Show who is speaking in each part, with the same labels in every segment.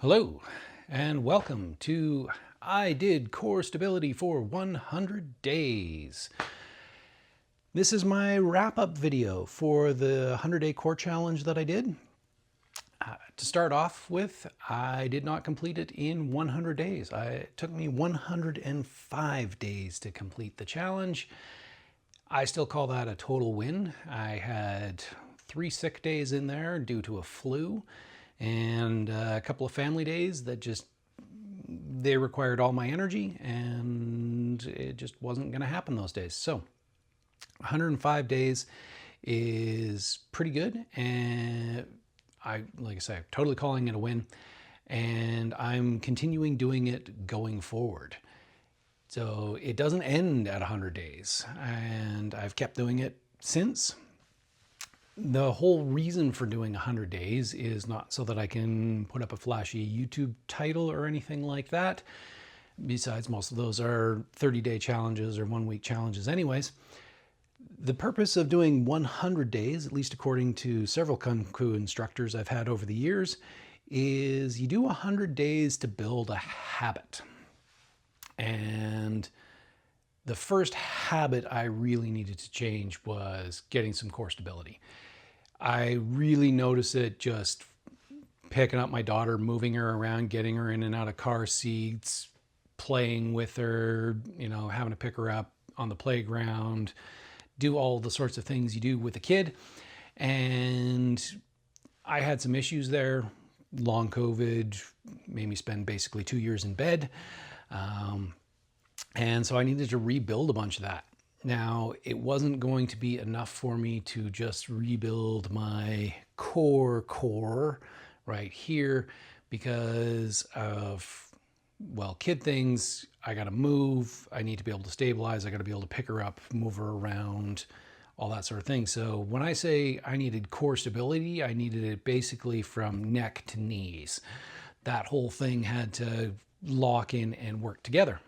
Speaker 1: Hello and welcome to I Did Core Stability for 100 Days. This is my wrap-up video for the 100-day core challenge that I did. To start off with, I did not complete it in 100 days. It took me 105 days to complete the challenge. I still call that a total win. I had 3 sick days in there due to a flu and a couple of family days that they required all my energy and it just wasn't going to happen those days. So 105 days is pretty good, and like I say, totally calling it a win, and I'm continuing doing it going forward. So it doesn't end at 100 days, and I've kept doing it since. The whole reason for doing 100 days is not so that I can put up a flashy YouTube title or anything like that. Besides, most of those are 30-day challenges or 1-week challenges anyways. The purpose of doing 100 days, at least according to several Kung Fu instructors I've had over the years, is you do 100 days to build a habit. And the first habit I really needed to change was getting some core stability. I really noticed it just picking up my daughter, moving her around, getting her in and out of car seats, playing with her, having to pick her up on the playground, do all the sorts of things you do with a kid. And I had some issues there. Long COVID made me spend basically 2 years in bed. And so I needed to rebuild a bunch of that. Now, it wasn't going to be enough for me to just rebuild my core right here because of, kid things. I got to move. I need to be able to stabilize. I got to be able to pick her up, move her around, all that sort of thing. So when I say I needed core stability, I needed it basically from neck to knees. That whole thing had to lock in and work together.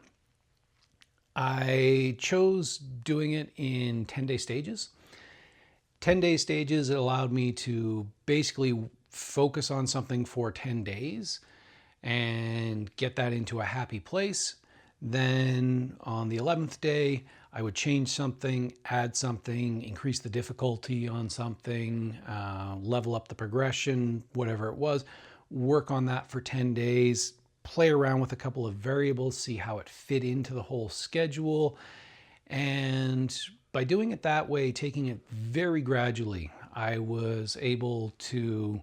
Speaker 1: I chose doing it in 10-day stages. 10-day stages, it allowed me to basically focus on something for 10 days and get that into a happy place. Then on the 11th day, I would change something, add something, increase the difficulty on something, level up the progression, whatever it was, work on that for 10 days, play around with a couple of variables, see how it fit into the whole schedule. And by doing it that way, taking it very gradually, I was able to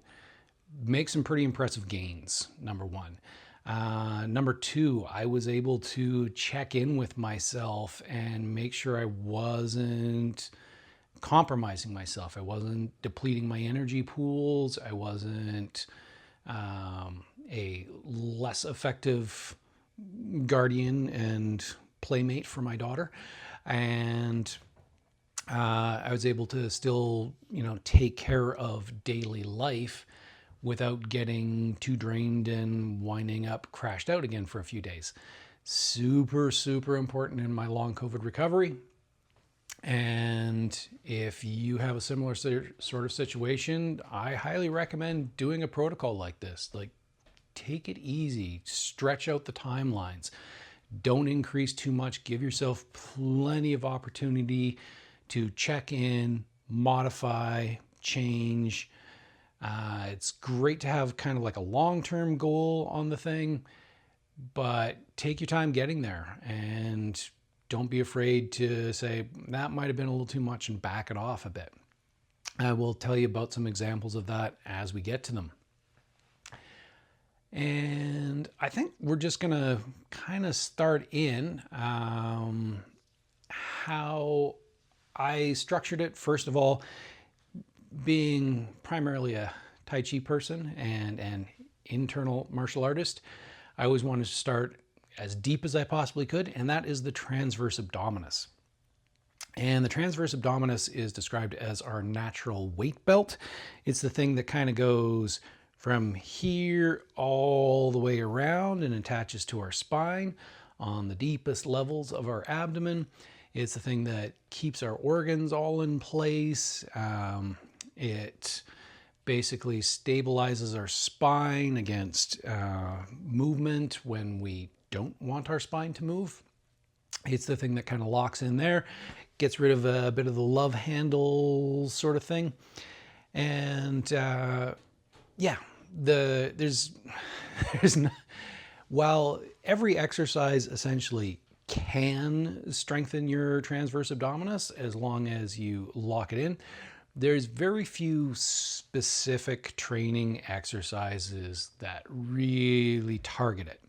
Speaker 1: make some pretty impressive gains, number one. Number two, I was able to check in with myself and make sure I wasn't compromising myself. I wasn't depleting my energy pools. I wasn't a less effective guardian and playmate for my daughter. And I was able to still, take care of daily life without getting too drained and winding up crashed out again for a few days. Super, super important in my long COVID recovery. And if you have a similar sort of situation, I highly recommend doing a protocol like this. Like, take it easy, stretch out the timelines. Don't increase too much. Give yourself plenty of opportunity to check in, modify, change. It's great to have kind of like a long-term goal on the thing, but take your time getting there and don't be afraid to say that might have been a little too much and back it off a bit. I will tell you about some examples of that as we get to them. And I think we're just going to kind of start in how I structured it. First of all, being primarily a Tai Chi person and an internal martial artist, I always wanted to start as deep as I possibly could, and that is the transverse abdominis. And the transverse abdominis is described as our natural weight belt. It's the thing that kind of goes from here all the way around and attaches to our spine on the deepest levels of our abdomen. It's the thing that keeps our organs all in place. It basically stabilizes our spine against movement when we don't want our spine to move. It's the thing that kind of locks in there, gets rid of a bit of the love handle sort of thing. And yeah, there's no, while every exercise essentially can strengthen your transverse abdominis as long as you lock it in, there's very few specific training exercises that really target it.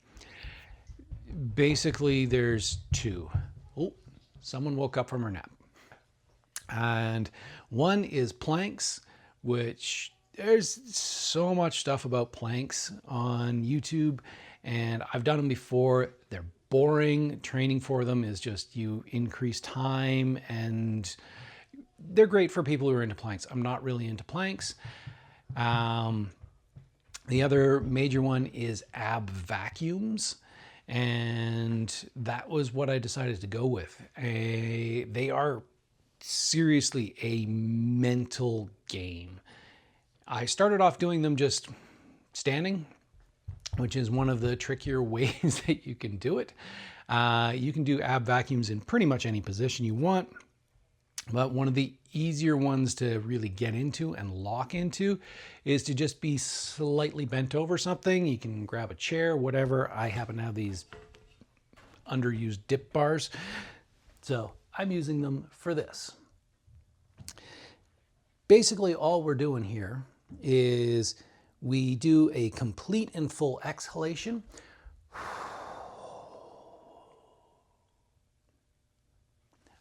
Speaker 1: Basically, there's two. Oh, someone woke up from her nap. And one is planks, which there's so much stuff about planks on YouTube, and I've done them before. They're boring. Training for them is just you increase time, and they're great for people who are into planks. I'm not really into planks. The other major one is ab vacuums, and that was what I decided to go with. They are seriously a mental game. I started off doing them just standing, which is one of the trickier ways that you can do it. You can do ab vacuums in pretty much any position you want, but one of the easier ones to really get into and lock into is to just be slightly bent over something. You can grab a chair, whatever. I happen to have these underused dip bars, so I'm using them for this. Basically, all we're doing here is we do a complete and full exhalation.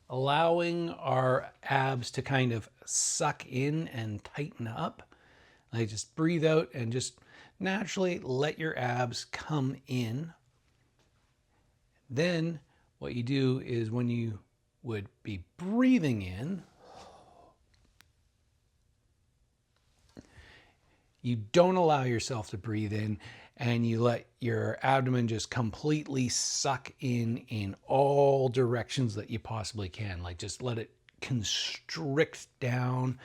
Speaker 1: Allowing our abs to kind of suck in and tighten up. Like, just breathe out and just naturally let your abs come in. Then what you do is when you would be breathing in, you don't allow yourself to breathe in, and you let your abdomen just completely suck in all directions that you possibly can. Like, just let it constrict down.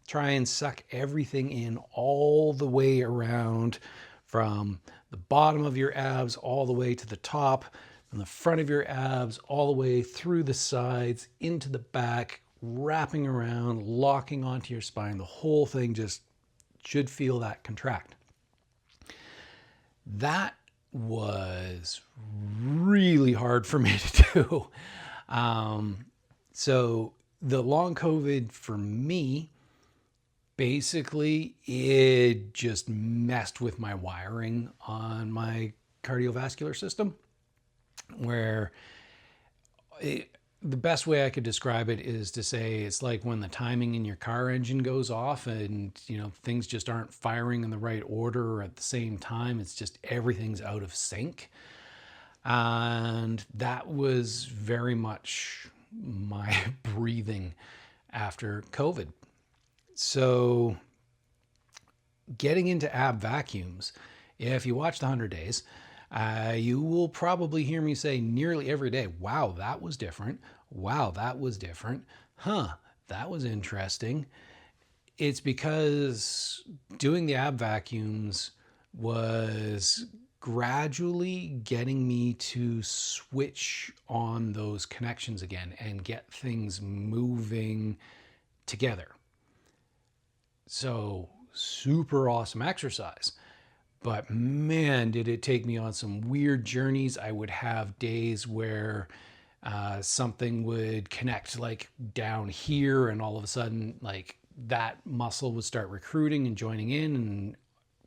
Speaker 1: Try and suck everything in all the way around, from the bottom of your abs all the way to the top, from the front of your abs all the way through the sides, into the back, wrapping around, locking onto your spine. The whole thing just should feel that contract. That was really hard for me to do. So the long COVID for me, basically, it just messed with my wiring on my cardiovascular system, where the best way I could describe it is to say it's like when the timing in your car engine goes off and, you know, things just aren't firing in the right order or at the same time. It's just everything's out of sync. And that was very much my breathing after COVID. So getting into ab vacuums, if you watch the 100 Days, you will probably hear me say nearly every day, wow, that was different. Wow, that was different. Huh, that was interesting. It's because doing the ab vacuums was gradually getting me to switch on those connections again and get things moving together. So, super awesome exercise. But man, did it take me on some weird journeys. I would have days where something would connect like down here, and all of a sudden like that muscle would start recruiting and joining in, and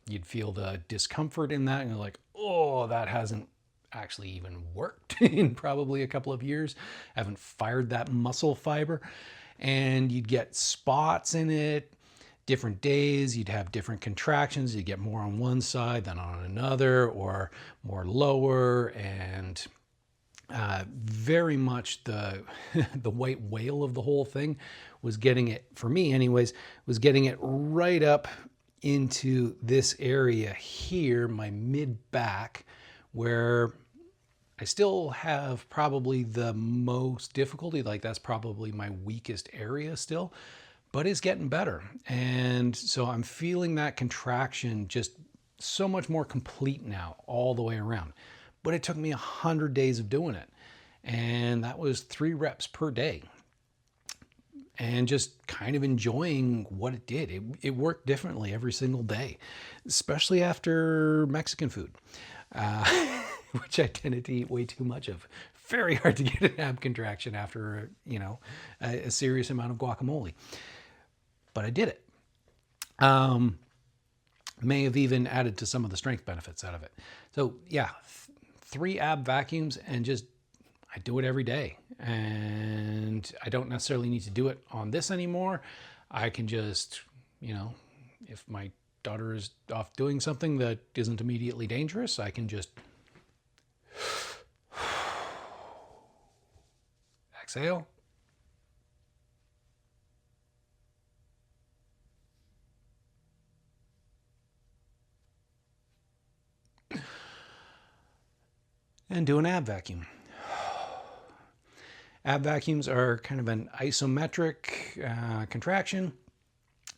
Speaker 1: you'd feel the discomfort in that, and you're like, oh, that hasn't actually even worked in probably a couple of years. I haven't fired that muscle fiber. And you'd get spots in it. Different days, you'd have different contractions. You'd get more on one side than on another, or more lower. And very much the the white whale of the whole thing was getting it, for me anyways, was getting it right up into this area here, my mid back, where I still have probably the most difficulty. Like, that's probably my weakest area still. but it's getting better. And so I'm feeling that contraction just so much more complete now all the way around. But it took me 100 days of doing it. And that was 3 reps per day. And just kind of enjoying what it did. It worked differently every single day, especially after Mexican food, which I tended to eat way too much of. Very hard to get an ab contraction after, a serious amount of guacamole. But I did it. May have even added to some of the strength benefits out of it. So yeah, 3 ab vacuums, and I do it every day. And I don't necessarily need to do it on this anymore. I can just, if my daughter is off doing something that isn't immediately dangerous, I can just exhale. And do an ab vacuum. Ab vacuums are kind of an isometric contraction,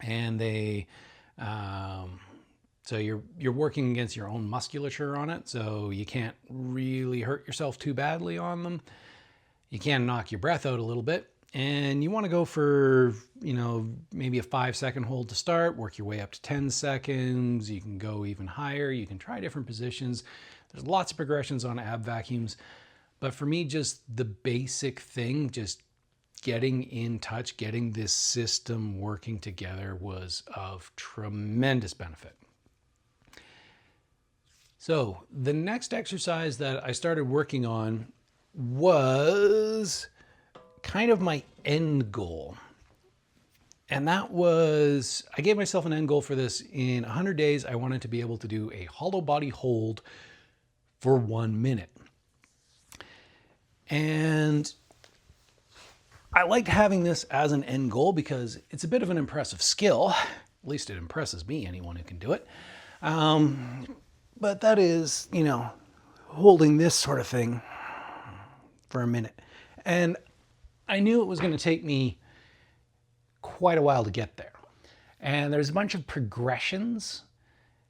Speaker 1: and they so you're working against your own musculature on it, so you can't really hurt yourself too badly on them. You can knock your breath out a little bit, and you want to go for maybe a 5-second hold to start, work your way up to 10 seconds. You can go even higher. You can try different positions. There's lots of progressions on ab vacuums. But for me, just the basic thing, just getting in touch, getting this system working together was of tremendous benefit. So the next exercise that I started working on was kind of my end goal. And that was, I gave myself an end goal for this. In 100 days, I wanted to be able to do a hollow body hold for 1 minute. And I liked having this as an end goal because it's a bit of an impressive skill. At least it impresses me, anyone who can do it. But that is, holding this sort of thing for a minute. And I knew it was going to take me quite a while to get there. And there's a bunch of progressions.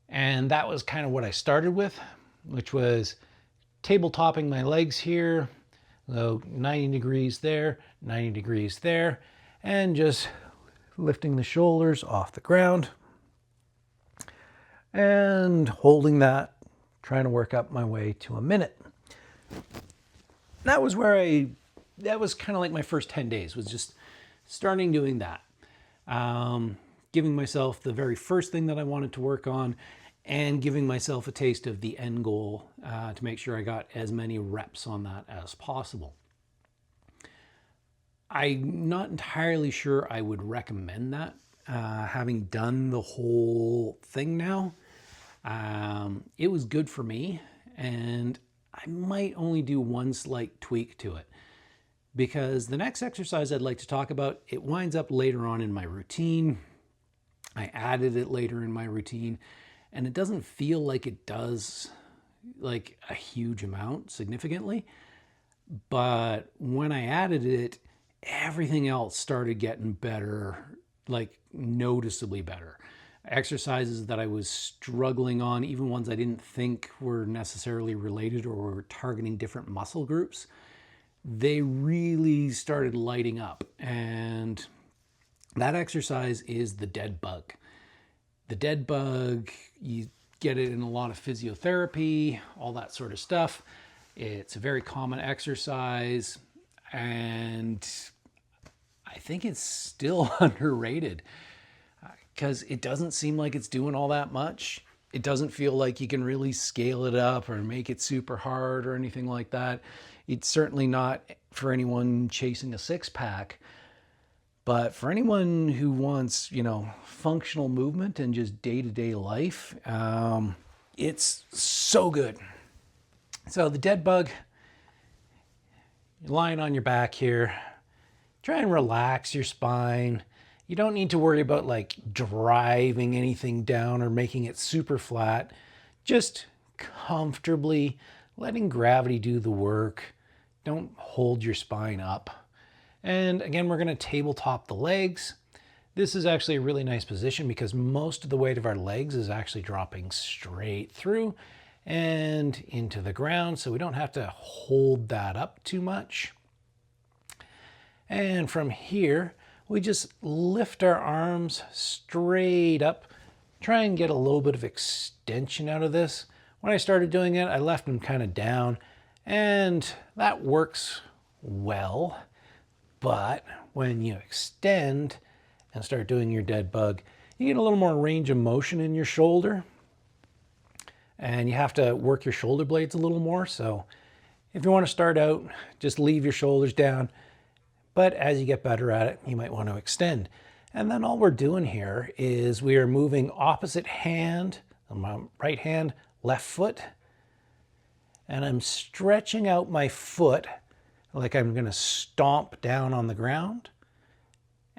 Speaker 1: And that was kind of what I started with, which was tabletopping my legs here. So 90 degrees there, 90 degrees there, and just lifting the shoulders off the ground and holding that, trying to work up my way to a minute. That was that was kind of like my first 10 days, was just starting doing that. Giving myself the very first thing that I wanted to work on, and giving myself a taste of the end goal to make sure I got as many reps on that as possible. I'm not entirely sure I would recommend that, having done the whole thing now. It was good for me, and I might only do one slight tweak to it, because the next exercise I'd like to talk about, it winds up later on in my routine. I added it later in my routine, and it doesn't feel like it does like a huge amount significantly. But when I added it, everything else started getting better, like noticeably better. Exercises that I was struggling on, even ones I didn't think were necessarily related or were targeting different muscle groups, they really started lighting up. And that exercise is the dead bug. The dead bug, you get it in a lot of physiotherapy, all that sort of stuff. It's a very common exercise, and I think it's still underrated because it doesn't seem like it's doing all that much. It doesn't feel like you can really scale it up or make it super hard or anything like that. It's certainly not for anyone chasing a six-pack. But for anyone who wants, functional movement and just day-to-day life, it's so good. So the dead bug, you're lying on your back here. Try and relax your spine. You don't need to worry about like driving anything down or making it super flat. Just comfortably letting gravity do the work. Don't hold your spine up. And again, we're going to tabletop the legs. This is actually a really nice position because most of the weight of our legs is actually dropping straight through and into the ground, so we don't have to hold that up too much. And from here, we just lift our arms straight up, try and get a little bit of extension out of this. When I started doing it, I left them kind of down, and that works well. But when you extend and start doing your dead bug, you get a little more range of motion in your shoulder, and you have to work your shoulder blades a little more. So if you want to start out, just leave your shoulders down. But as you get better at it, you might want to extend. And then all we're doing here is we are moving opposite hand, my right hand, left foot, and I'm stretching out my foot like I'm going to stomp down on the ground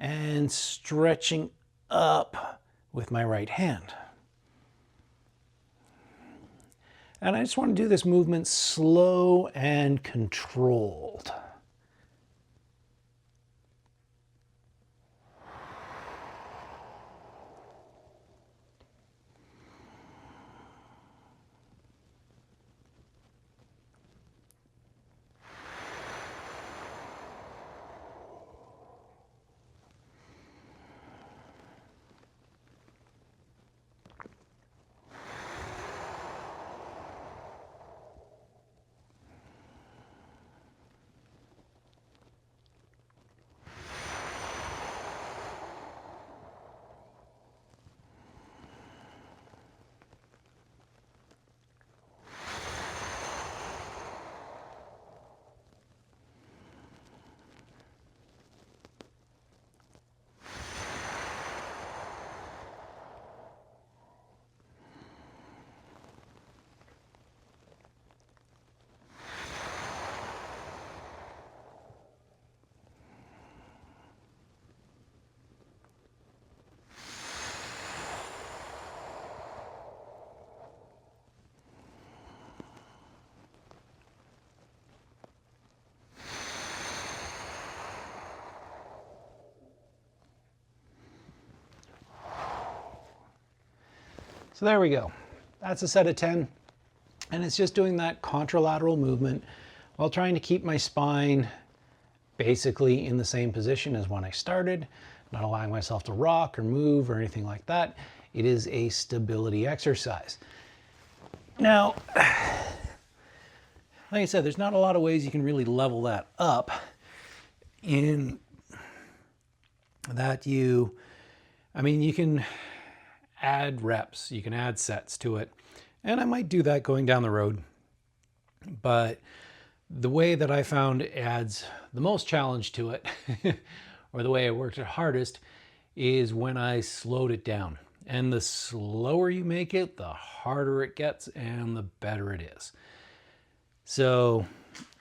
Speaker 1: and stretching up with my right hand. And I just want to do this movement slow and controlled. So there we go. That's a set of 10. And it's just doing that contralateral movement while trying to keep my spine basically in the same position as when I started, not allowing myself to rock or move or anything like that. It is a stability exercise. Now, like I said, there's not a lot of ways you can really level that up in that you can add reps, you can add sets to it. And I might do that going down the road. But the way that I found adds the most challenge to it, or the way I worked it hardest, is when I slowed it down. And the slower you make it, the harder it gets and the better it is. So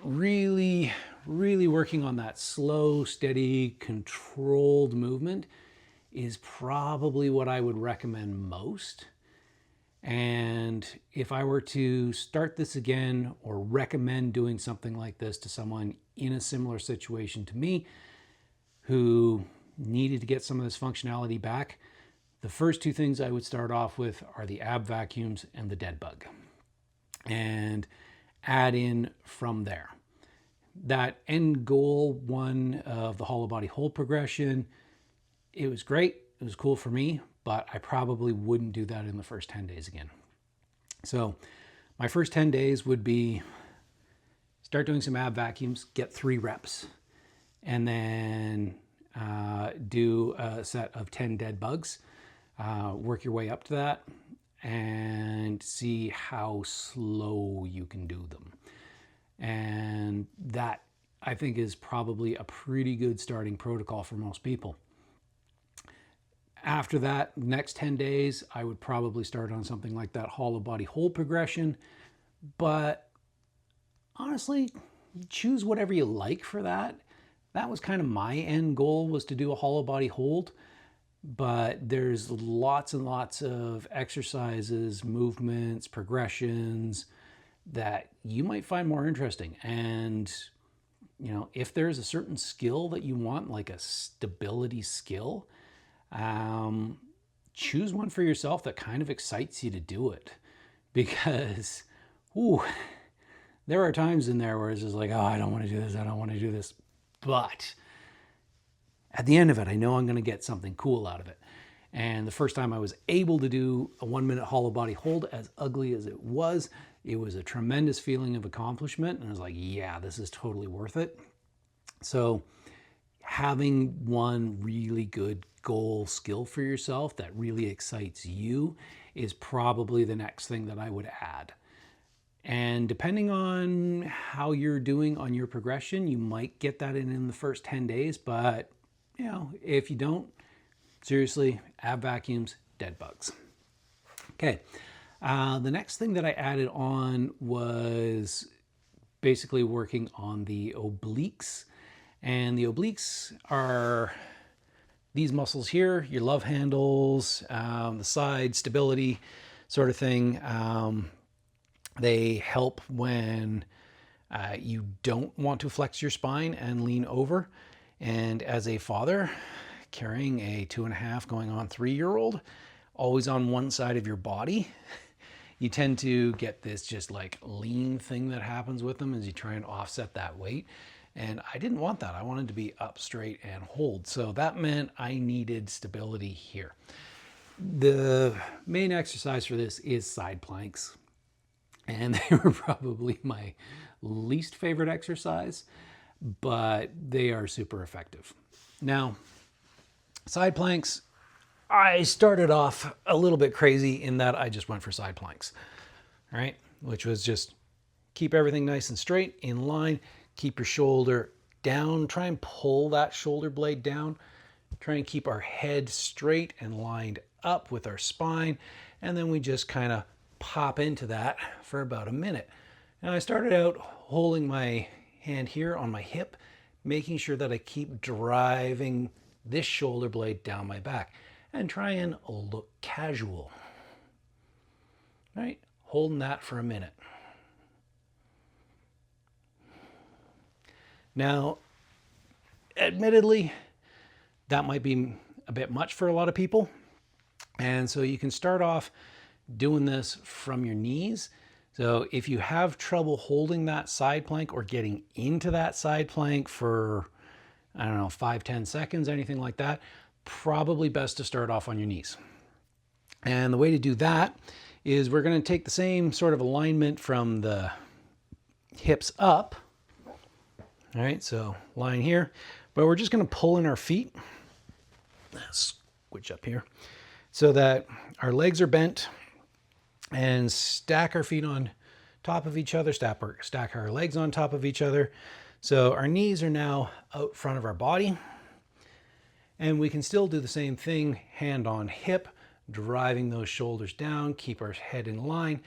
Speaker 1: really, really working on that slow, steady, controlled movement is probably what I would recommend most. And if I were to start this again or recommend doing something like this to someone in a similar situation to me who needed to get some of this functionality back, the first two things I would start off with are the ab vacuums and the dead bug, and add in from there. That end goal one of the hollow body hold progression, it was great. It was cool for me, but I probably wouldn't do that in the first 10 days again. So my first 10 days would be start doing some ab vacuums, get 3 reps, and then do a set of 10 dead bugs. Work your way up to that and see how slow you can do them. And that, I think, is probably a pretty good starting protocol for most people. After that, next 10 days, I would probably start on something like that hollow body hold progression. But honestly, choose whatever you like for that. That was kind of my end goal, was to do a hollow body hold. But there's lots and lots of exercises, movements, progressions that you might find more interesting. And, you know, if there's a certain skill that you want, like a stability skill, choose one for yourself that kind of excites you to do it, because ooh, there are times in there where it's just like, oh, I don't want to do this, I don't want to do this. But at the end of it, I know I'm going to get something cool out of it. And the first time I was able to do a 1 minute hollow body hold, as ugly as it was a tremendous feeling of accomplishment. And I was like, yeah, this is totally worth it. So having one really good goal skill for yourself that really excites you is probably the next thing that I would add. And depending on how you're doing on your progression, you might get that in the first 10 days. But, you know, if you don't, seriously, ab vacuums, dead bugs. Okay. The next thing that I added on was basically working on the obliques. And the obliques are these muscles here, your love handles, the side stability sort of thing. They help when you don't want to flex your spine and lean over. And as a father carrying a 2.5 going on 3-year-old, always on one side of your body, you tend to get this just like lean thing that happens with them as you try and offset that weight. And I didn't want that. I wanted to be up straight and hold. So that meant I needed stability here. The main exercise for this is side planks. And they were probably my least favorite exercise, but they are super effective. Now, side planks, I started off a little bit crazy in that I just went for side planks, right? Which was just keep everything nice and straight, in line, keep your shoulder down, try and pull that shoulder blade down, try and keep our head straight and lined up with our spine, and then we just kind of pop into that for about a minute. And I started out holding my hand here on my hip, making sure that I keep driving this shoulder blade down my back and try and look casual, right? Holding that for a minute. Now, admittedly, that might be a bit much for a lot of people. And so you can start off doing this from your knees. So if you have trouble holding that side plank or getting into that side plank for, I don't know, 5-10 seconds, anything like that, probably best to start off on your knees. And the way to do that is we're going to take the same sort of alignment from the hips up. All right, so line here, but we're just going to pull in our feet. Switch up here so that our legs are bent, and stack our feet on top of each other, stack our legs on top of each other. So our knees are now out front of our body, and we can still do the same thing, hand on hip, driving those shoulders down, keep our head in line.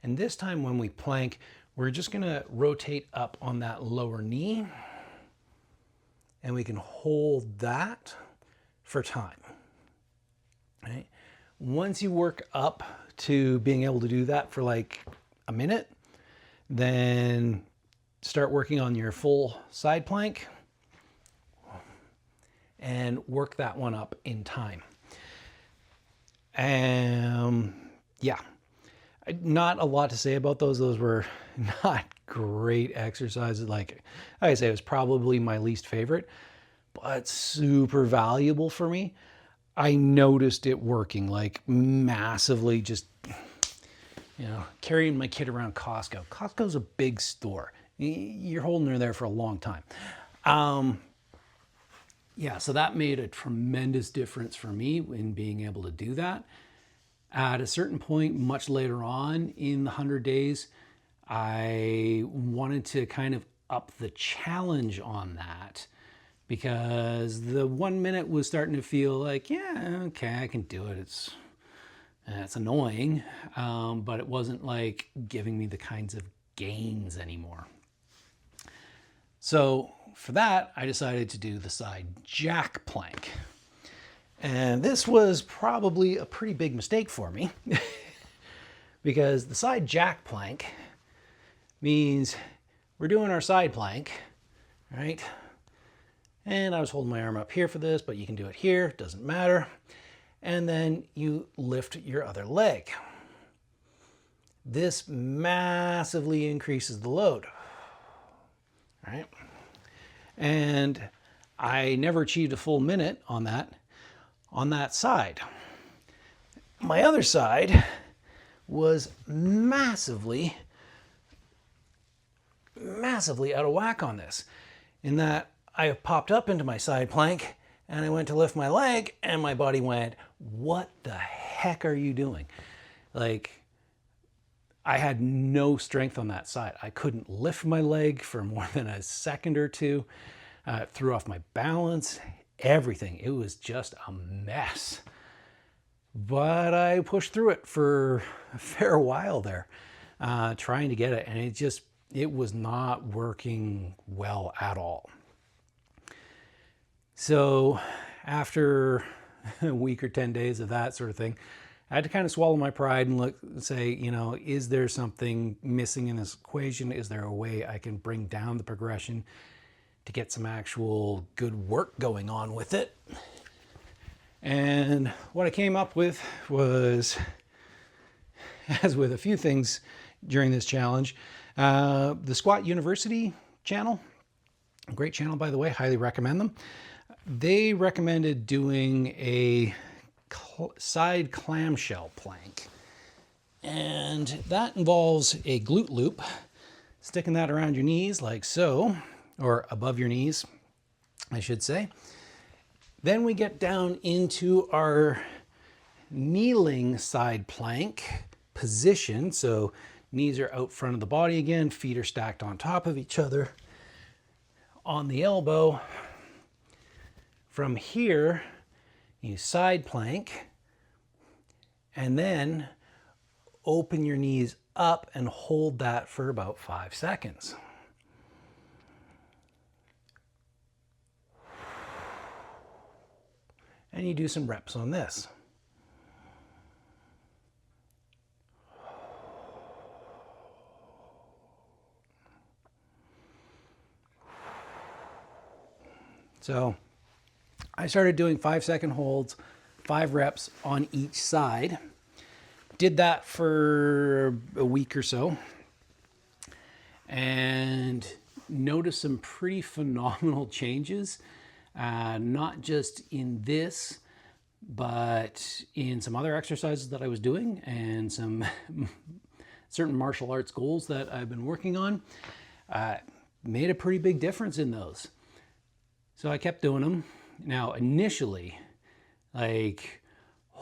Speaker 1: And this time when we plank, we're just gonna rotate up on that lower knee, and we can hold that for time, right? Once you work up to being able to do that for like a minute, then start working on your full side plank and work that one up in time. Yeah, not a lot to say about those. Those were not great exercises. Like I say, it was probably my least favorite, but super valuable for me. I noticed it working like massively, just, you know, carrying my kid around Costco. Costco's a big store. You're holding her there for a long time. Yeah, so that made a tremendous difference for me in being able to do that. At a certain point, much later on in the 100 days, I wanted to kind of up the challenge on that, because the 1 minute was starting to feel like, yeah, okay, I can do it. It's annoying, but it wasn't like giving me the kinds of gains anymore. So for that, I decided to do the side jack plank. And this was probably a pretty big mistake for me because the side jack plank means we're doing our side plank, right? And I was holding my arm up here for this, but you can do it here, doesn't matter. And then you lift your other leg. This massively increases the load. All right. And I never achieved a full minute on that side. My other side was massively out of whack on this, in that I popped up into my side plank and I went to lift my leg and my body went, what the heck are you doing? Like, I had no strength on that side. I couldn't lift my leg for more than a second or two. Threw off my balance, everything. It was just a mess. But I pushed through it for a fair while there, trying to get it. And it was not working well at all. So after a week or 10 days of that sort of thing, I had to kind of swallow my pride and look and say, you know, is there something missing in this equation? Is there a way I can bring down the progression to get some actual good work going on with it? And what I came up with was, as with a few things during this challenge, the Squat University channel, a great channel, by the way, highly recommend them. They recommended doing a side clamshell plank. And that involves a glute loop, sticking that around your knees like so, or above your knees, I should say. Then we get down into our kneeling side plank position. So knees are out front of the body again, feet are stacked on top of each other on the elbow. From here, you side plank and then open your knees up and hold that for about 5 seconds. And you do some reps on this. So I started doing 5-second holds, 5 reps on each side. Did that for a week or so and noticed some pretty phenomenal changes, not just in this, but in some other exercises that I was doing and some certain martial arts goals that I've been working on. Made a pretty big difference in those. So I kept doing them. Now, initially, like,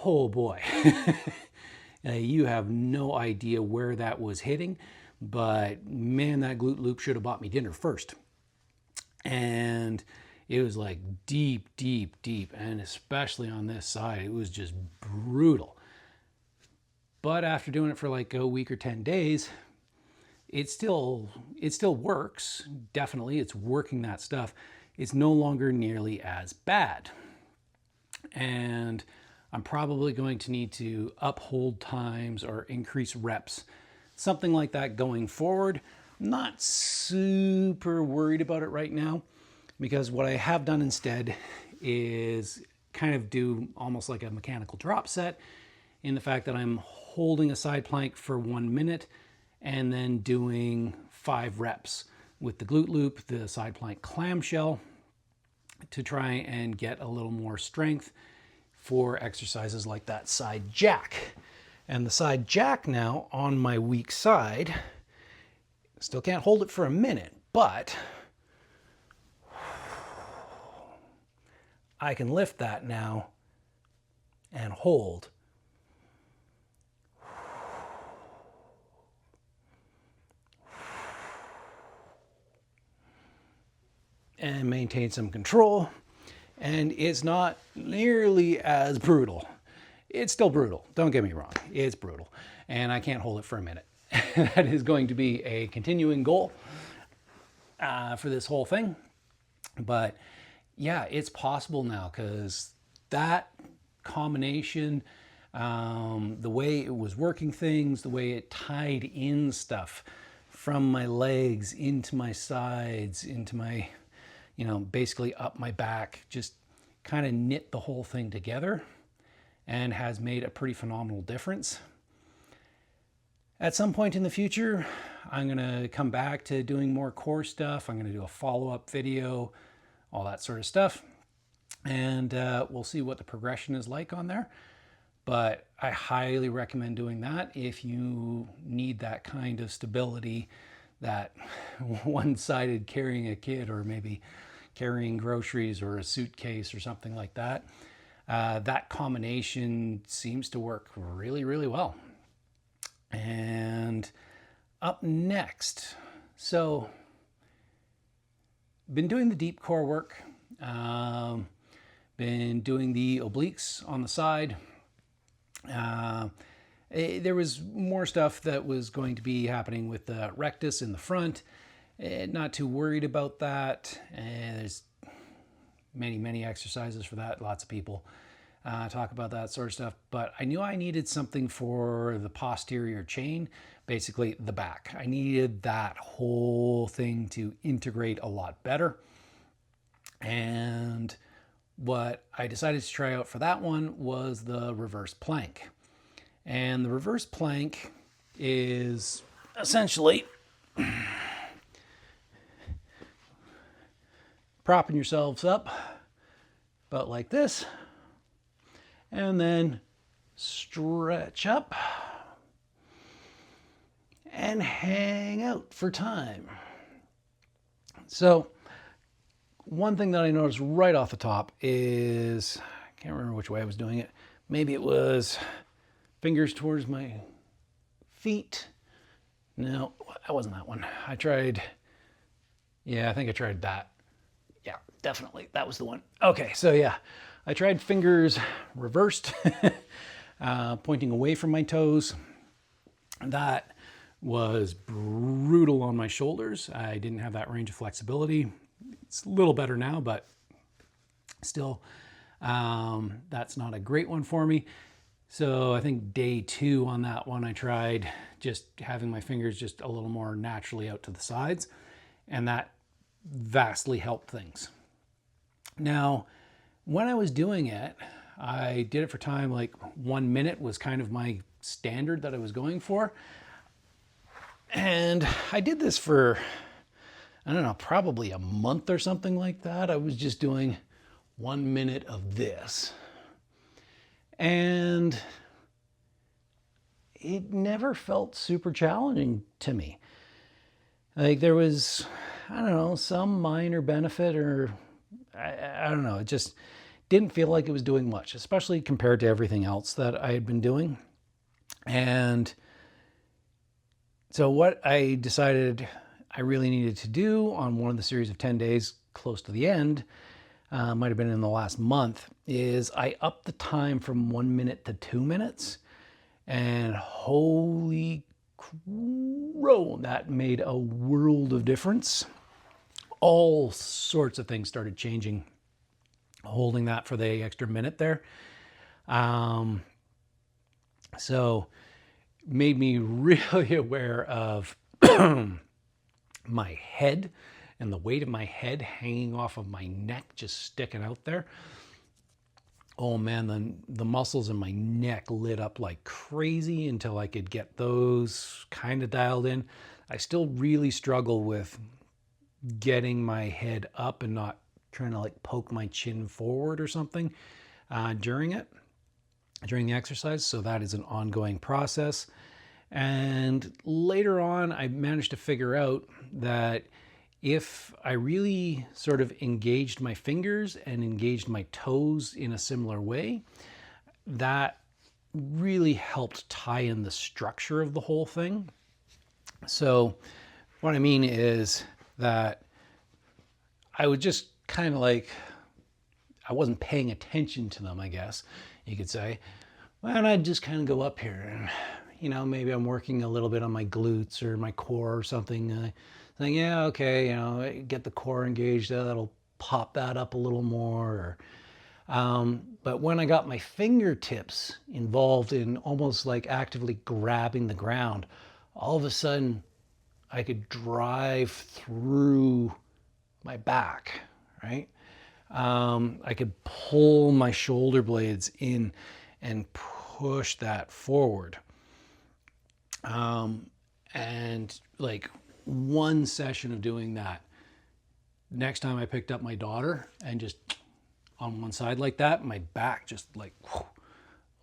Speaker 1: oh boy, you have no idea where that was hitting, but man, that glute loop should have bought me dinner first. And it was like deep, deep, deep. And especially on this side, it was just brutal. But after doing it for like a week or 10 days, it still works. Definitely, it's working that stuff. It's no longer nearly as bad. And I'm probably going to need to uphold times or increase reps, something like that going forward. I'm not super worried about it right now, because what I have done instead is kind of do almost like a mechanical drop set, in the fact that I'm holding a side plank for 1 minute and then doing 5 reps with the glute loop, the side plank clamshell, to try and get a little more strength for exercises like that side jack. And the side jack now on my weak side, still can't hold it for a minute, but I can lift that now and hold. And maintain some control. And it's not nearly as brutal. It's still brutal, don't get me wrong, it's brutal. And I can't hold it for a minute. That is going to be a continuing goal for this whole thing. But yeah, it's possible now, because that combination, the way it was working things, the way it tied in stuff from my legs into my sides, into my basically up my back, just kind of knit the whole thing together, and has made a pretty phenomenal difference. At some point in the future, I'm going to come back to doing more core stuff. I'm going to do a follow-up video, all that sort of stuff. And we'll see what the progression is like on there. But I highly recommend doing that if you need that kind of stability, that one-sided carrying a kid, or maybe carrying groceries or a suitcase or something like that. That combination seems to work really, really well. And up next, so been doing the deep core work, been doing the obliques on the side. There was more stuff that was going to be happening with the rectus in the front. Not too worried about that. There's many exercises for that. Lots of people talk about that sort of stuff. But I knew I needed something for the posterior chain, basically the back. I needed that whole thing to integrate a lot better. And what I decided to try out for that one was the reverse plank. And the reverse plank is essentially propping yourselves up about like this, and then stretch up and hang out for time. So one thing that I noticed right off the top is, I can't remember which way I was doing it. Maybe it was fingers towards my feet. No, that wasn't that one. I think I tried that. Yeah, definitely. That was the one. Okay, so yeah, I tried fingers reversed, pointing away from my toes. That was brutal on my shoulders. I didn't have that range of flexibility. It's a little better now, but still, that's not a great one for me. So I think day 2 on that one, I tried just having my fingers just a little more naturally out to the sides, and that vastly helped things. Now, when I was doing it, I did it for time, like 1 minute was kind of my standard that I was going for. And I did this for, I don't know, probably a month or something like that. I was just doing 1 minute of this. And it never felt super challenging to me. Like there was, I don't know, some minor benefit, or I don't know, it just didn't feel like it was doing much, especially compared to everything else that I had been doing. And so what I decided I really needed to do on one of the series of 10 days close to the end, might have been in the last month, is I upped the time from 1 minute to 2 minutes. And holy crow, that made a world of difference. All sorts of things started changing, holding that for the extra minute there. So made me really aware of my head and the weight of my head hanging off of my neck, just sticking out there. Oh man, the muscles in my neck lit up like crazy until I could get those kind of dialed in. I still really struggle with getting my head up and not trying to like poke my chin forward or something during the exercise. So that is an ongoing process. And later on, I managed to figure out that if I really sort of engaged my fingers and engaged my toes in a similar way, that really helped tie in the structure of the whole thing. So what I mean is that I would just kind of like, I wasn't paying attention to them, I guess you could say. Well, and I'd just kind of go up here and, maybe I'm working a little bit on my glutes or my core or something. Saying, yeah, okay, get the core engaged, that'll pop that up a little more. But when I got my fingertips involved in almost like actively grabbing the ground, all of a sudden I could drive through my back, right? I could pull my shoulder blades in and push that forward. And like one session of doing that, next time I picked up my daughter and just on one side like that, my back just like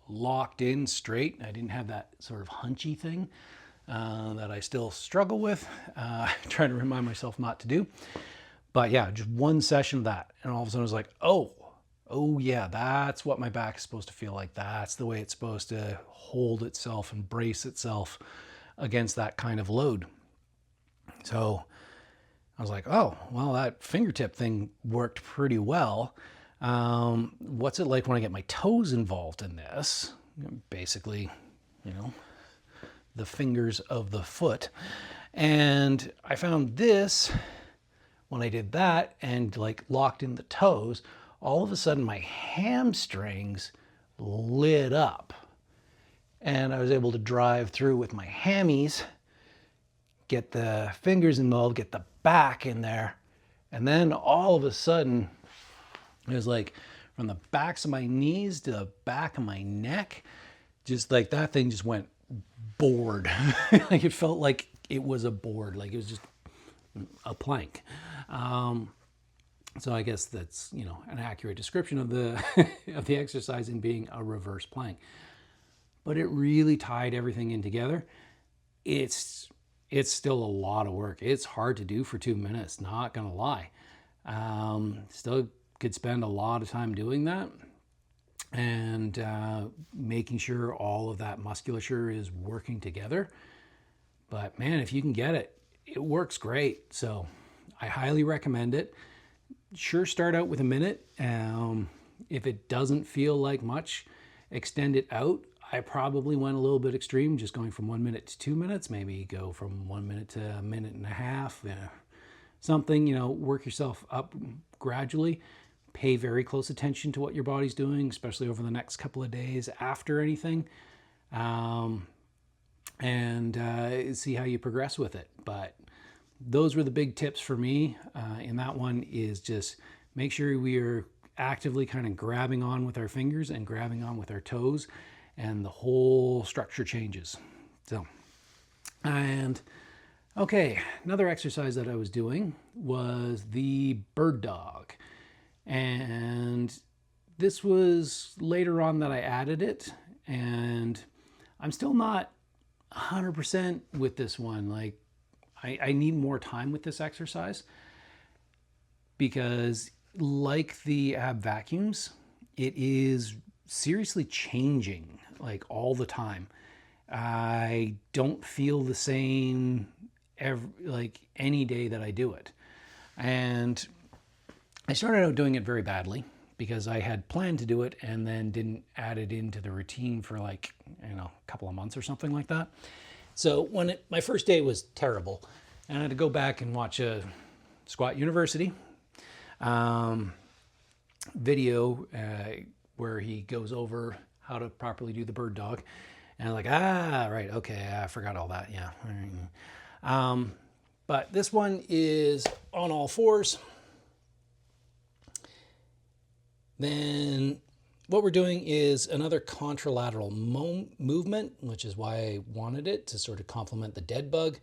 Speaker 1: locked in straight. I didn't have that sort of hunchy thing that I still struggle with. Trying to remind myself not to do. But yeah, just one session of that. And all of a sudden I was like, oh yeah, that's what my back is supposed to feel like. That's the way it's supposed to hold itself and brace itself against that kind of load. So I was like, oh, well, that fingertip thing worked pretty well. What's it like when I get my toes involved in this? Basically, you know, the fingers of the foot. And I found this when I did that and like locked in the toes, all of a sudden my hamstrings lit up. And I was able to drive through with my hammies, get the fingers involved, get the back in there. And then all of a sudden, it was like from the backs of my knees to the back of my neck, just like that thing just went board. Like it felt like it was a board, like it was just a plank. So I guess that's, you know, an accurate description of the of the exercise in being a reverse plank. But it really tied everything in together. It's still a lot of work. It's hard to do for 2 minutes, not gonna lie. Still could spend a lot of time doing that and making sure all of that musculature is working together. But man, if you can get it, it works great. So I highly recommend it. Sure, start out with a minute. If it doesn't feel like much, extend it out. I probably went a little bit extreme, just going from 1 minute to 2 minutes, maybe go from 1 minute to a minute and a half, something, you know, work yourself up gradually. Pay very close attention to what your body's doing, especially over the next couple of days after anything, and see how you progress with it. But those were the big tips for me in that one, is just make sure we are actively kind of grabbing on with our fingers and grabbing on with our toes, and the whole structure changes. So, and okay, another exercise that I was doing was the bird dog. And this was later on that I added it, and I'm still not 100% with this one. Like, I need more time with this exercise, because like the ab vacuums, it is seriously changing like all the time. I don't feel the same like any day that I do it. And I started out doing it very badly because I had planned to do it and then didn't add it into the routine for like, you know, a couple of months or something like that. So when my first day was terrible, and I had to go back and watch a Squat University video where he goes over how to properly do the bird dog. And I'm like, right, okay, I forgot all that, yeah. But this one is on all fours. Then what we're doing is another contralateral movement, which is why I wanted it, to sort of complement the dead bug.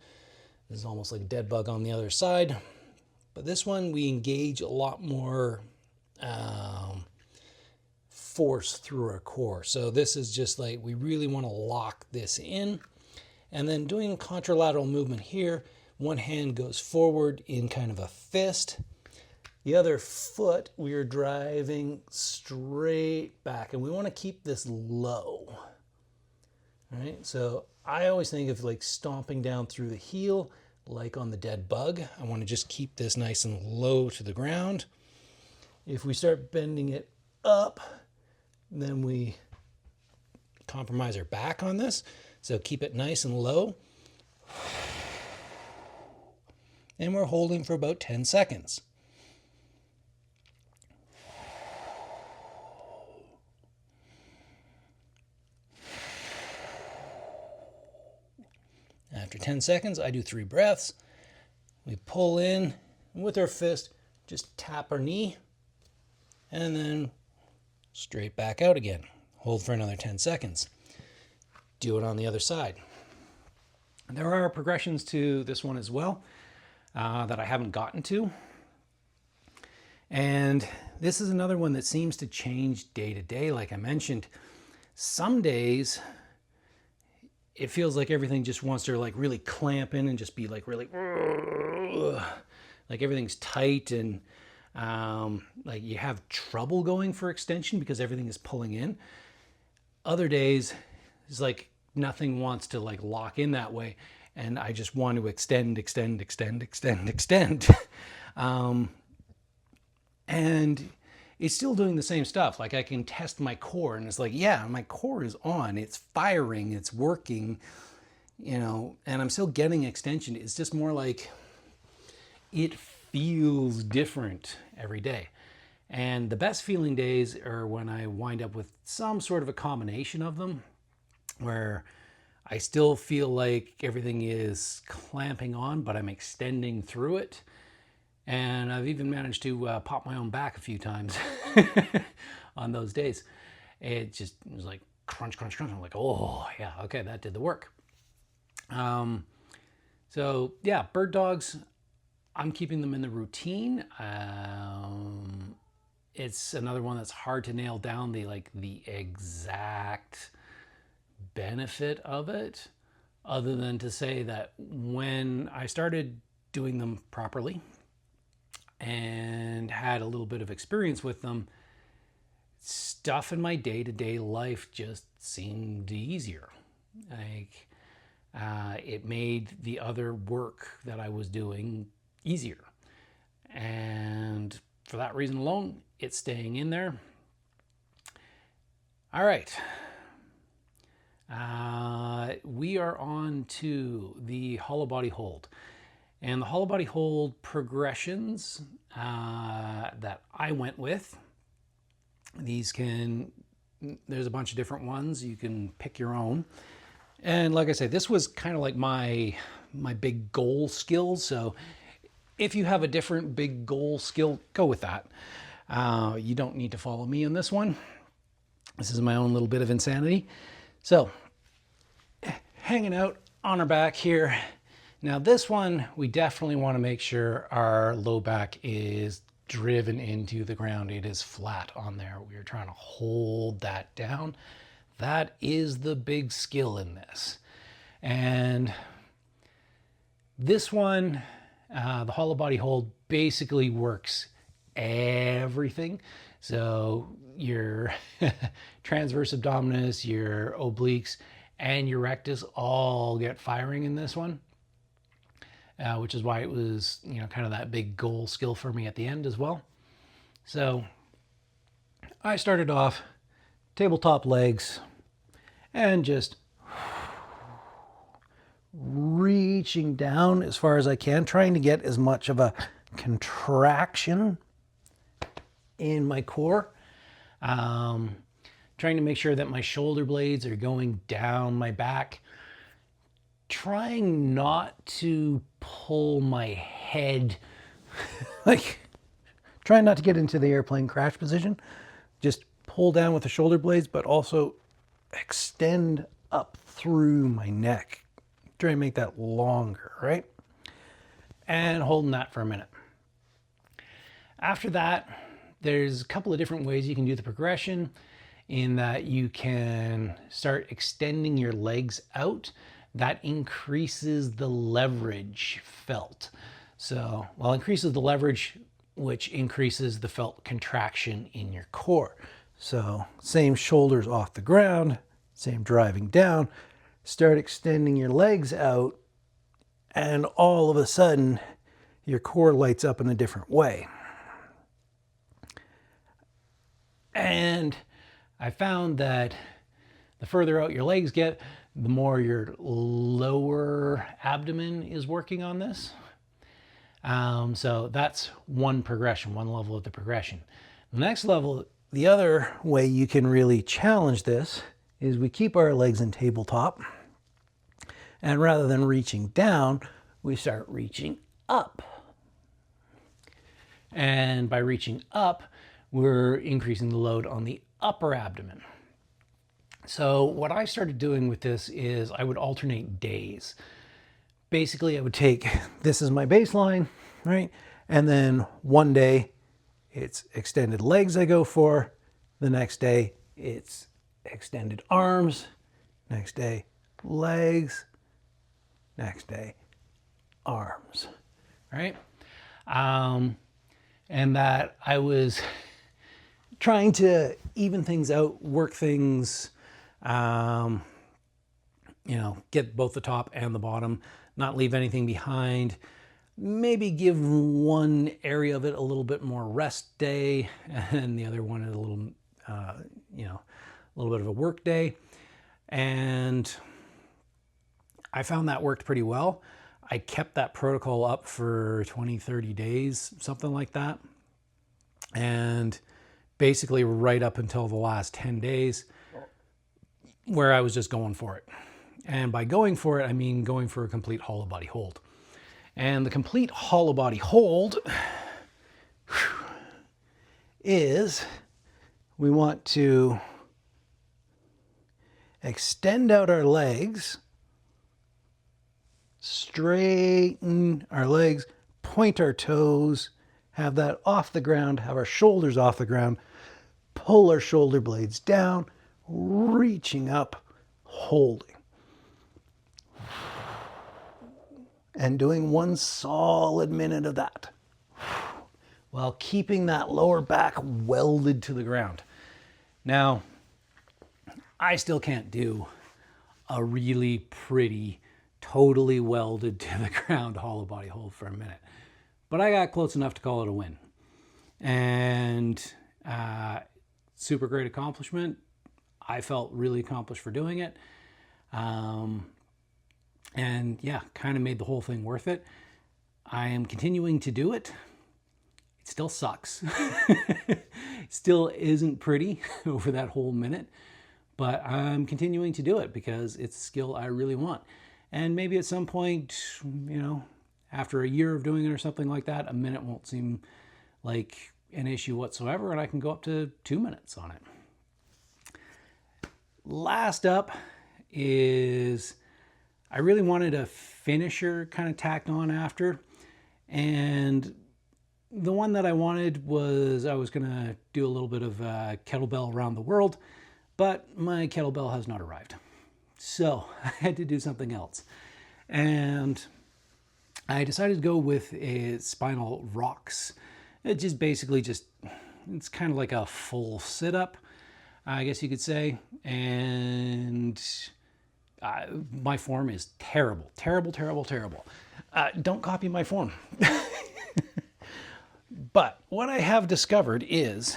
Speaker 1: This is almost like a dead bug on the other side. But this one, we engage a lot more force through our core. So this is just like, we really want to lock this in. And then doing a contralateral movement here, one hand goes forward in kind of a fist. The other foot, we are driving straight back, and we want to keep this low. All right, so I always think of like stomping down through the heel, like on the dead bug. I want to just keep this nice and low to the ground. If we start bending it up, then we compromise our back on this. So keep it nice and low. And we're holding for about 10 seconds. After 10 seconds, I do 3 breaths. We pull in with our fist, just tap our knee and then straight back out again. Hold for another 10 seconds. Do it on the other side. There are progressions to this one as well that I haven't gotten to. And this is another one that seems to change day to day. Like I mentioned, some days it feels like everything just wants to like really clamp in and just be like really like everything's tight, and like you have trouble going for extension because everything is pulling in. Other days it's like nothing wants to like lock in that way, and I just want to extend. And it's still doing the same stuff. Like I can test my core and it's like, yeah, my core is on, it's firing, it's working, you know, and I'm still getting extension. It's just more like it feels different every day. And the best feeling days are when I wind up with some sort of a combination of them, where I still feel like everything is clamping on, but I'm extending through it. And I've even managed to pop my own back a few times on those days. It was like crunch, crunch, crunch. I'm like, oh yeah, okay, that did the work. So yeah, bird dogs, I'm keeping them in the routine. It's another one that's hard to nail down the exact benefit of it, other than to say that when I started doing them properly and had a little bit of experience with them, stuff in my day-to-day life just seemed easier. Like it made the other work that I was doing easier, and for that reason alone, it's staying in there. All right. We are on to the hollow body hold. And the hollow body hold progressions that I went with, there's a bunch of different ones. You can pick your own. And like I said, this was kind of like my big goal skill. So if you have a different big goal skill, go with that. You don't need to follow me on this one. This is my own little bit of insanity. So hanging out on our back here. Now this one, we definitely want to make sure our low back is driven into the ground. It is flat on there. We are trying to hold that down. That is the big skill in this. And this one, the hollow body hold basically works everything. So your transverse abdominis, your obliques, and your rectus all get firing in this one. Which is why it was, kind of that big goal skill for me at the end as well. So I started off tabletop legs and just reaching down as far as I can, trying to get as much of a contraction in my core. Trying to make sure that my shoulder blades are going down my back. Trying not to pull my head, like trying not to get into the airplane crash position. Just pull down with the shoulder blades, but also extend up through my neck. Try and make that longer, right? And holding that for a minute. After that, there's a couple of different ways you can do the progression, in that you can start extending your legs out. That increases the leverage felt. So, increases the leverage, which increases the felt contraction in your core. So, same shoulders off the ground, same driving down, start extending your legs out, and all of a sudden, your core lights up in a different way. And I found that the further out your legs get, the more your lower abdomen is working on this. So that's one progression, one level of the progression. The next level, the other way you can really challenge this, is we keep our legs in tabletop, and rather than reaching down, we start reaching up. And by reaching up, we're increasing the load on the upper abdomen. So what I started doing with this is I would alternate days. Basically, I would take this as my baseline, right? And then one day it's extended legs I go for. The next day it's extended arms. Next day, legs. Next day, arms, right? And that I was trying to even things out, work things, you know, get both the top and the bottom, not leave anything behind, maybe give one area of it a little bit more rest day and the other one a little, you know, a little bit of a work day. And I found that worked pretty well. I kept that protocol up for 20, 30 days, something like that. And basically right up until the last 10 days where I was just going for it. And by going for it, I mean going for a complete hollow body hold. And the complete hollow body hold is we want to extend out our legs, straighten our legs, point our toes, have that off the ground, have our shoulders off the ground, pull our shoulder blades down, reaching up, holding. And doing one solid minute of that while keeping that lower back welded to the ground. Now, I still can't do a really pretty, totally welded to the ground hollow body hold for a minute, but I got close enough to call it a win. And super great accomplishment. I felt really accomplished for doing it. And yeah, kind of made the whole thing worth it. I am continuing to do it. It still sucks. Still isn't pretty over that whole minute, but I'm continuing to do it because it's a skill I really want. And maybe at some point, you know, after a year of doing it or something like that, a minute won't seem like an issue whatsoever, and I can go up to 2 minutes on it. Last up is I really wanted a finisher kind of tacked on after, and the one that I wanted was I was going to do a little bit of kettlebell around the world, but my kettlebell has not arrived. So I had to do something else. And I decided to go with a Spinal Rocks. It just basically it's kind of like a full sit-up, I guess you could say. And my form is terrible, terrible, terrible, terrible. Don't copy my form. But what I have discovered is,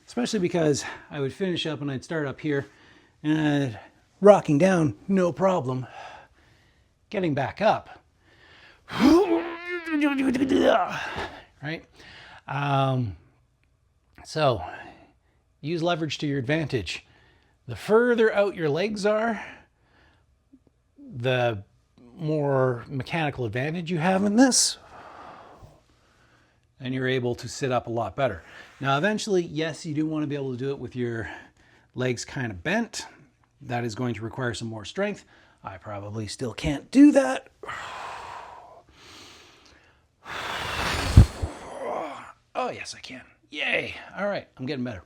Speaker 1: especially because I would finish up and I'd start up here and rocking down, no problem. Getting back up, right? So use leverage to your advantage. The further out your legs are, the more mechanical advantage you have in this, and you're able to sit up a lot better. Now, eventually, yes, you do want to be able to do it with your legs kind of bent. That is going to require some more strength. I probably still can't do that. Oh, yes, I can. Yay. All right, I'm getting better.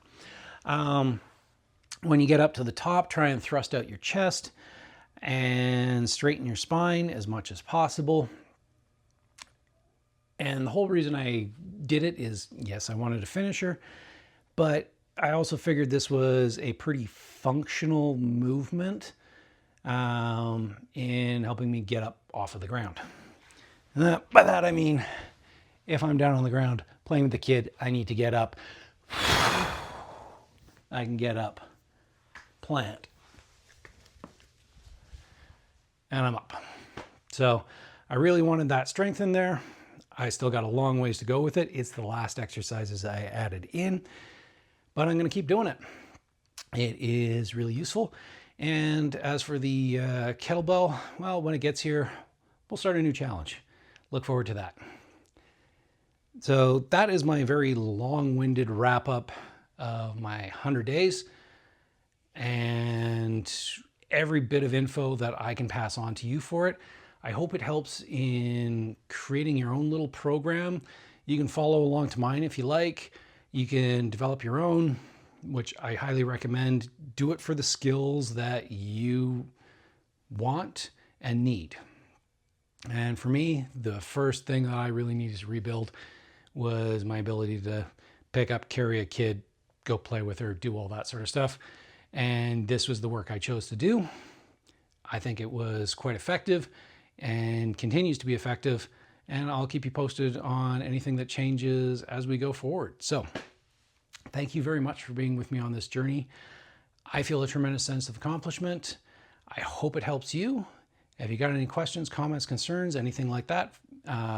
Speaker 1: When you get up to the top, try and thrust out your chest and straighten your spine as much as possible. And the whole reason I did it is, yes, I wanted a finisher, but I also figured this was a pretty functional movement in helping me get up off of the ground. And by that I mean, if I'm down on the ground playing with the kid, I need to get up. I can get up, plant, and I'm up. So I really wanted that strength in there. I still got a long ways to go with it. It's the last exercises I added in, but I'm going to keep doing it. It is really useful. And as for the kettlebell, well, when it gets here, we'll start a new challenge. Look forward to that. So that is my very long-winded wrap up of my 100 days and every bit of info that I can pass on to you for it. I hope it helps in creating your own little program. You can follow along to mine if you like. You can develop your own, which I highly recommend. Do it for the skills that you want and need. And for me, the first thing that I really needed to rebuild was my ability to pick up, carry a kid, go play with her, do all that sort of stuff. And this was the work I chose to do. I think it was quite effective and continues to be effective. And I'll keep you posted on anything that changes as we go forward. So thank you very much for being with me on this journey. I feel a tremendous sense of accomplishment. I hope it helps you. If you got any questions, comments, concerns, anything like that,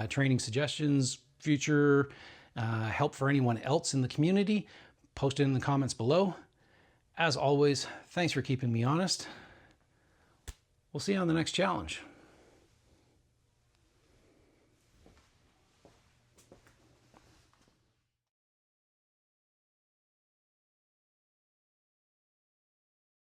Speaker 1: training suggestions, future help for anyone else in the community, post it in the comments below. As always, thanks for keeping me honest. We'll see you on the next challenge.